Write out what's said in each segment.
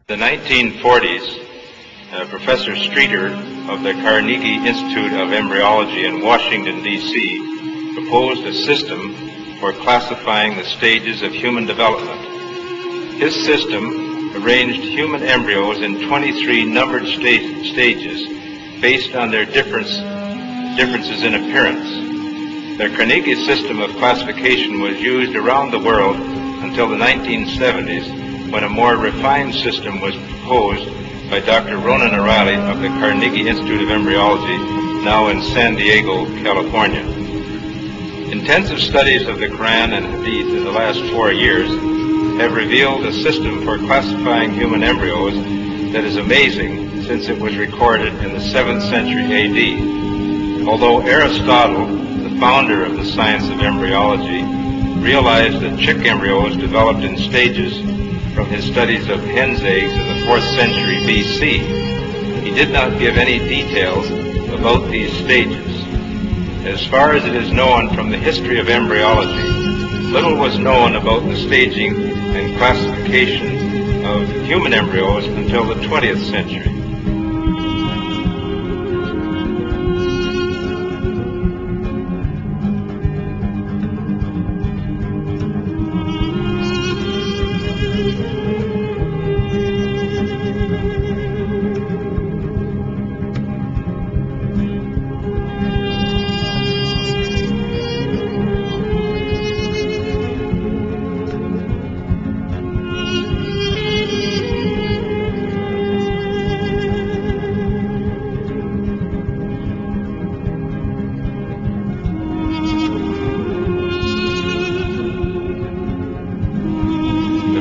In the 1940s, Professor Streeter of the Carnegie Institute of Embryology in Washington, D.C. proposed a system for classifying the stages of human development. His system arranged human embryos in 23 numbered stages based on their differences in appearance. The Carnegie system of classification was used around the world until the 1970s, when a more refined system was proposed by Dr. Ronan O'Reilly of the Carnegie Institute of Embryology, now in San Diego, California. Intensive studies of the Quran and Hadith in the last 4 years have revealed a system for classifying human embryos that is amazing, since it was recorded in the 7th century A.D. Although Aristotle, the founder of the science of embryology, realized that chick embryos developed in stages from his studies of hen's eggs in the 4th century B.C., he did not give any details about these stages. As far as it is known from the history of embryology, little was known about the staging and classification of human embryos until the 20th century.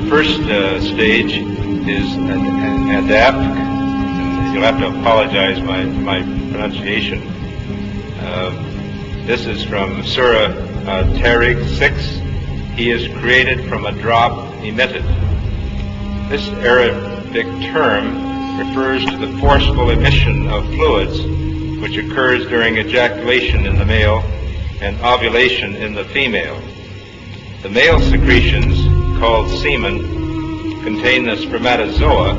First stage is adapt. You'll have to apologize my pronunciation. This is from Surah Tariq 6. He is created from a drop emitted. This Arabic term refers to the forceful emission of fluids which occurs during ejaculation in the male and ovulation in the female. The male secretions, called semen, contain the spermatozoa,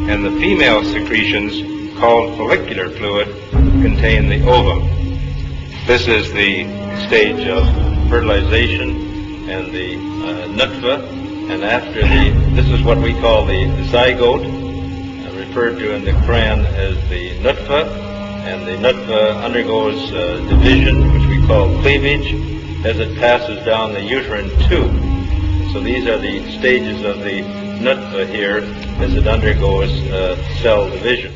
and the female secretions, called follicular fluid, contain the ovum. This is the stage of fertilization and the nutfa, and after this is what we call the zygote, referred to in the Quran as the nutfa, and the nutfa undergoes division, which we call cleavage, as it passes down the uterine tube. So these are the stages of the nutfa here as it undergoes cell division.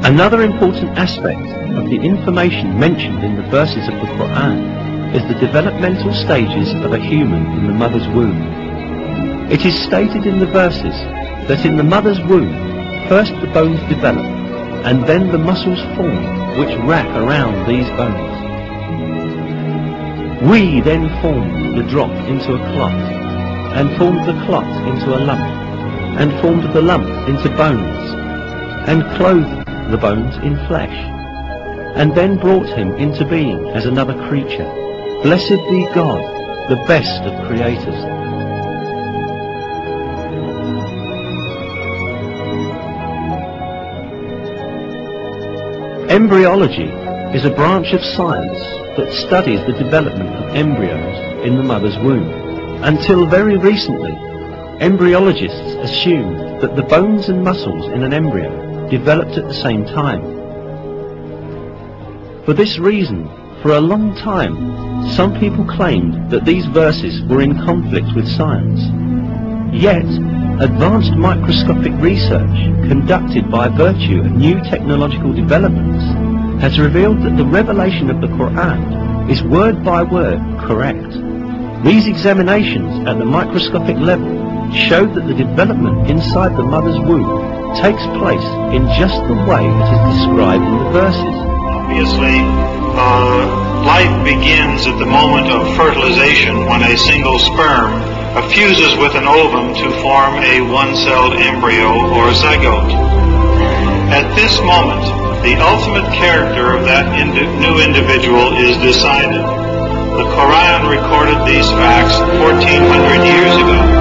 Another important aspect of the information mentioned in the verses of the Quran is the developmental stages of a human in the mother's womb. It is stated in the verses that in the mother's womb, first the bones develop, and then the muscles form which wrap around these bones. We then formed the drop into a clot, and formed the clot into a lump, and formed the lump into bones, and clothed the bones in flesh, and then brought him into being as another creature. Blessed be God, the best of creators. Embryology is a branch of science that studies the development of embryos in the mother's womb. Until very recently, embryologists assumed that the bones and muscles in an embryo developed at the same time. For this reason, for a long time, some people claimed that these verses were in conflict with science. Yet, advanced microscopic research conducted by virtue of new technological developments has revealed that the revelation of the Quran is word by word correct. These examinations at the microscopic level show that the development inside the mother's womb takes place in just the way it is described in the verses. Obviously, life begins at the moment of fertilization when a single sperm fuses with an ovum to form a one-celled embryo or zygote. At this moment, the ultimate character of that new individual is decided. The Quran recorded these facts 1400 years ago.